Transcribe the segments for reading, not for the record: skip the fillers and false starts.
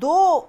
2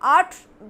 8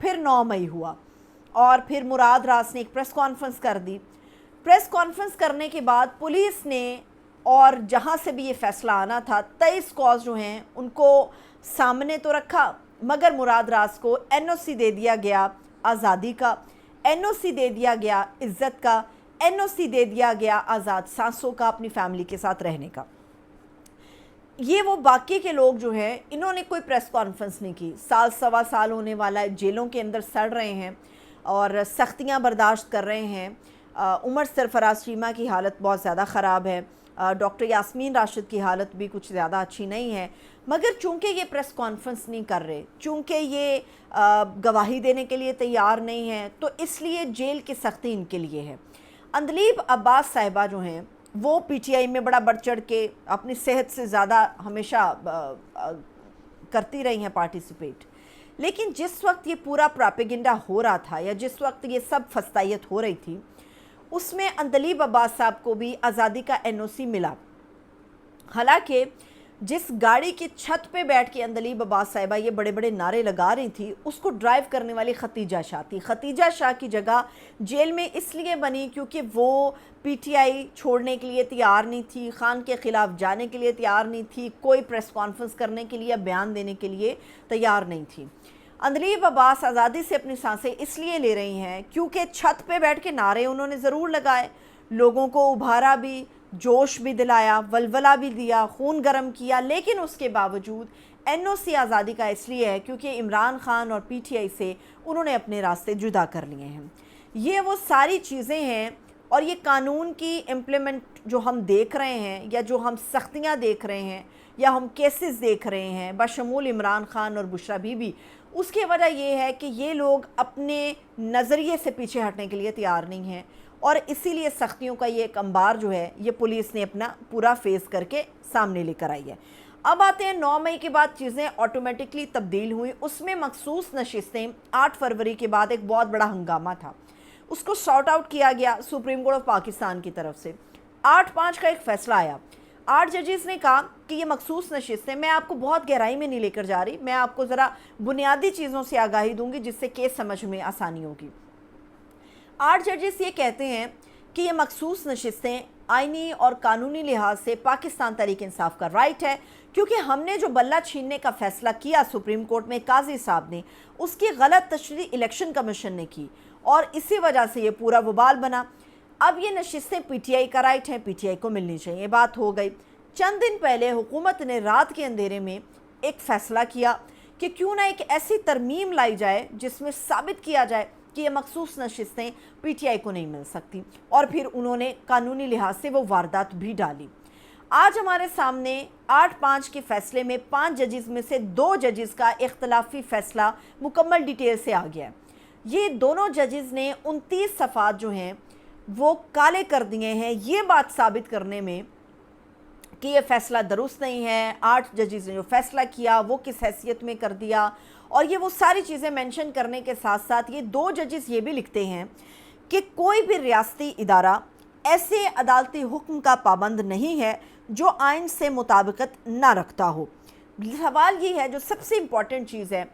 پھر 9 مئی ہوا اور پھر مراد راس نے ایک پریس کانفرنس کر دی. پریس کانفرنس کرنے کے بعد پولیس نے اور جہاں سے بھی یہ فیصلہ آنا تھا 23 کاز جو ہیں ان کو سامنے تو رکھا، مگر مراد راس کو این او سی دے دیا گیا آزادی کا، این او سی دے دیا گیا عزت کا، این او سی دے دیا گیا آزاد سانسوں کا، اپنی فیملی کے ساتھ رہنے کا. یہ وہ باقی کے لوگ جو ہیں انہوں نے کوئی پریس کانفرنس نہیں کی. سال سوا سال ہونے والا ہے، جیلوں کے اندر سڑ رہے ہیں اور سختیاں برداشت کر رہے ہیں. عمر سرفراز چیمہ کی حالت بہت زیادہ خراب ہے، ڈاکٹر یاسمین راشد کی حالت بھی کچھ زیادہ اچھی نہیں ہے، مگر چونکہ یہ پریس کانفرنس نہیں کر رہے، چونکہ یہ گواہی دینے کے لیے تیار نہیں ہیں، تو اس لیے جیل کی سختی ان کے لیے ہے. اندلیب عباس صاحبہ جو ہیں وہ پی ٹی آئی میں بڑا بڑھ چڑھ کے اپنی صحت سے زیادہ ہمیشہ کرتی رہی ہیں پارٹیسپیٹ، لیکن جس وقت یہ پورا پراپیگنڈا ہو رہا تھا یا جس وقت یہ سب فستائیت ہو رہی تھی اس میں اندلیب عباس صاحب کو بھی آزادی کا این او سی ملا. حالانکہ جس گاڑی کی چھت پہ بیٹھ کے اندلیب عباس صاحبہ یہ بڑے بڑے نعرے لگا رہی تھی اس کو ڈرائیو کرنے والی ختیجہ شاہ تھی. ختیجہ شاہ کی جگہ جیل میں اس لیے بنی کیونکہ وہ پی ٹی آئی چھوڑنے کے لیے تیار نہیں تھی، خان کے خلاف جانے کے لیے تیار نہیں تھی، کوئی پریس کانفرنس کرنے کے لیے بیان دینے کے لیے تیار نہیں تھی. اندلیب عباس آزادی سے اپنی سانسیں اس لیے لے رہی ہیں کیونکہ چھت پہ بیٹھ کے نعرے انہوں نے ضرور لگائے، لوگوں کو ابھارا بھی، جوش بھی دلایا، ولولہ بھی دیا، خون گرم کیا، لیکن اس کے باوجود این او سی آزادی کا اس لیے ہے کیونکہ عمران خان اور پی ٹی آئی سے انہوں نے اپنے راستے جدا کر لیے ہیں. یہ وہ ساری چیزیں ہیں اور یہ قانون کی امپلیمنٹ جو ہم دیکھ رہے ہیں یا جو ہم سختیاں دیکھ رہے ہیں یا ہم کیسز دیکھ رہے ہیں بشمول عمران خان اور بشریٰ بی بی، اس کی وجہ یہ ہے کہ یہ لوگ اپنے نظریے سے پیچھے ہٹنے کے لیے تیار نہیں ہیں اور اسی لیے سختیوں کا یہ ایک انبار جو ہے یہ پولیس نے اپنا پورا فیس کر کے سامنے لے کر آئی ہے. اب آتے ہیں 9 مئی کے بعد چیزیں آٹومیٹکلی تبدیل ہوئی. اس میں مخصوص نشستیں 8 فروری کے بعد ایک بہت بڑا ہنگامہ تھا، اس کو سارٹ آؤٹ کیا گیا سپریم کورٹ آف پاکستان کی طرف سے. 8/5 کا ایک فیصلہ آیا. 8 ججز نے کہا کہ یہ مخصوص نشستیں، میں آپ کو بہت گہرائی میں نہیں لے کر جا رہی، میں آپ کو ذرا بنیادی چیزوں سے آگاہی دوں گی جس سے کیس سمجھ میں آسانی ہوگی. 8 ججز یہ کہتے ہیں کہ یہ مخصوص نشستیں آئینی اور قانونی لحاظ سے پاکستان تحریک انصاف کا رائٹ ہے، کیونکہ ہم نے جو بلہ چھیننے کا فیصلہ کیا سپریم کورٹ میں قاضی صاحب نے، اس کی غلط تشریح الیکشن کمیشن نے کی اور اسی وجہ سے یہ پورا وبال بنا. اب یہ نشستیں پی ٹی آئی کا رائٹ ہیں، پی ٹی آئی کو ملنی چاہیے، یہ بات ہو گئی. چند دن پہلے حکومت نے رات کے اندھیرے میں ایک فیصلہ کیا کہ کیوں نہ ایک ایسی ترمیم لائی جائے جس میں ثابت کیا جائے کہ یہ مخصوص نشستیں پی ٹی آئی کو نہیں مل سکتی، اور پھر انہوں نے قانونی لحاظ سے وہ واردات بھی ڈالی. آج ہمارے سامنے 8/5 کے فیصلے میں 5 ججز میں سے 2 ججز کا اختلافی فیصلہ مکمل ڈیٹیل سے آ گیا ہے. یہ دونوں ججز نے 29 صفحات جو ہیں وہ کالے کر دیے ہیں یہ بات ثابت کرنے میں کہ یہ فیصلہ درست نہیں ہے. 8 ججز نے جو فیصلہ کیا وہ کس حیثیت میں کر دیا، اور یہ وہ ساری چیزیں مینشن کرنے کے ساتھ ساتھ یہ 2 ججز یہ بھی لکھتے ہیں کہ کوئی بھی ریاستی ادارہ ایسے عدالتی حکم کا پابند نہیں ہے جو آئین سے مطابقت نہ رکھتا ہو. سوال یہ ہے، جو سب سے امپورٹنٹ چیز ہے،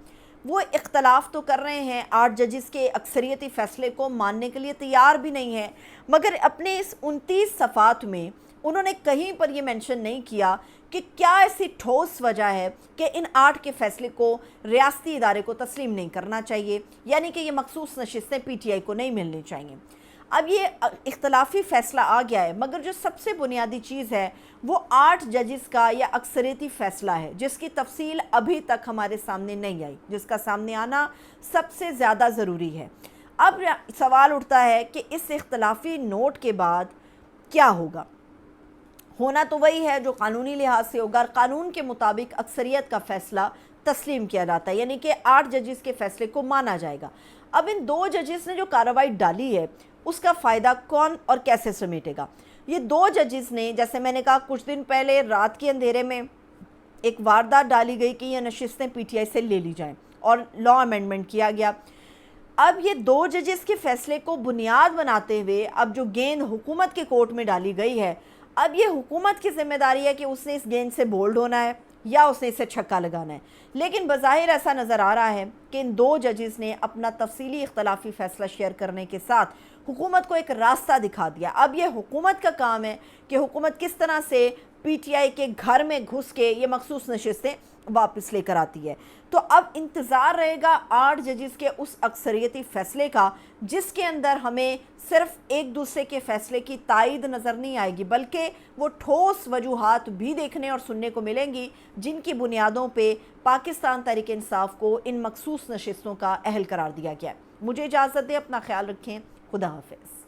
وہ اختلاف تو کر رہے ہیں 8 ججز کے اکثریتی فیصلے کو ماننے کے لیے تیار بھی نہیں ہے، مگر اپنے اس 29 صفحات میں انہوں نے کہیں پر یہ مینشن نہیں کیا کہ کیا ایسی ٹھوس وجہ ہے کہ ان 8 کے فیصلے کو ریاستی ادارے کو تسلیم نہیں کرنا چاہیے، یعنی کہ یہ مخصوص نشستیں پی ٹی آئی کو نہیں ملنی چاہیے. اب یہ اختلافی فیصلہ آ گیا ہے، مگر جو سب سے بنیادی چیز ہے وہ 8 ججز کا یا اکثریتی فیصلہ ہے جس کی تفصیل ابھی تک ہمارے سامنے نہیں آئی، جس کا سامنے آنا سب سے زیادہ ضروری ہے. اب سوال اٹھتا ہے کہ اس اختلافی نوٹ کے بعد کیا ہوگا. ہونا تو وہی ہے جو قانونی لحاظ سے ہوگا، قانون کے مطابق اکثریت کا فیصلہ تسلیم کیا جاتا ہے، یعنی کہ 8 ججز کے فیصلے کو مانا جائے گا. اب ان 2 ججز نے جو کارروائی ڈالی ہے اس کا فائدہ کون اور کیسے سمیٹے گا. یہ 2 ججز نے، جیسے میں نے کہا کچھ دن پہلے رات کے اندھیرے میں ایک واردات ڈالی گئی کہ یہ نشستیں پی ٹی آئی سے لے لی جائیں اور لا امینڈمنٹ کیا گیا. اب یہ 2 ججز کے فیصلے کو بنیاد بناتے ہوئے اب جو گیند حکومت کے کورٹ میں ڈالی گئی ہے، اب یہ حکومت کی ذمہ داری ہے کہ اس نے اس گیند سے بولڈ ہونا ہے، یا اس نے اسے چھکا لگانا ہے۔ لیکن بظاہر ایسا نظر آ رہا ہے کہ ان دو ججز نے اپنا تفصیلی اختلافی فیصلہ شیئر کرنے کے ساتھ حکومت کو ایک راستہ دکھا دیا۔ اب یہ حکومت کا کام ہے کہ حکومت کس طرح سے پی ٹی آئی کے گھر میں گھس کے یہ مخصوص نشستیں واپس لے کر آتی ہے۔ تو اب انتظار رہے گا 8 ججز کے اس اکثریتی فیصلے کا، جس کے اندر ہمیں صرف ایک دوسرے کے فیصلے کی تائید نظر نہیں آئے گی، بلکہ وہ ٹھوس وجوہات بھی دیکھنے اور سننے کو ملیں گی جن کی بنیادوں پہ پاکستان تحریک انصاف کو ان مخصوص نشستوں کا اہل قرار دیا گیا ہے۔ مجھے اجازت دیں، اپنا خیال رکھیں، خدا حافظ۔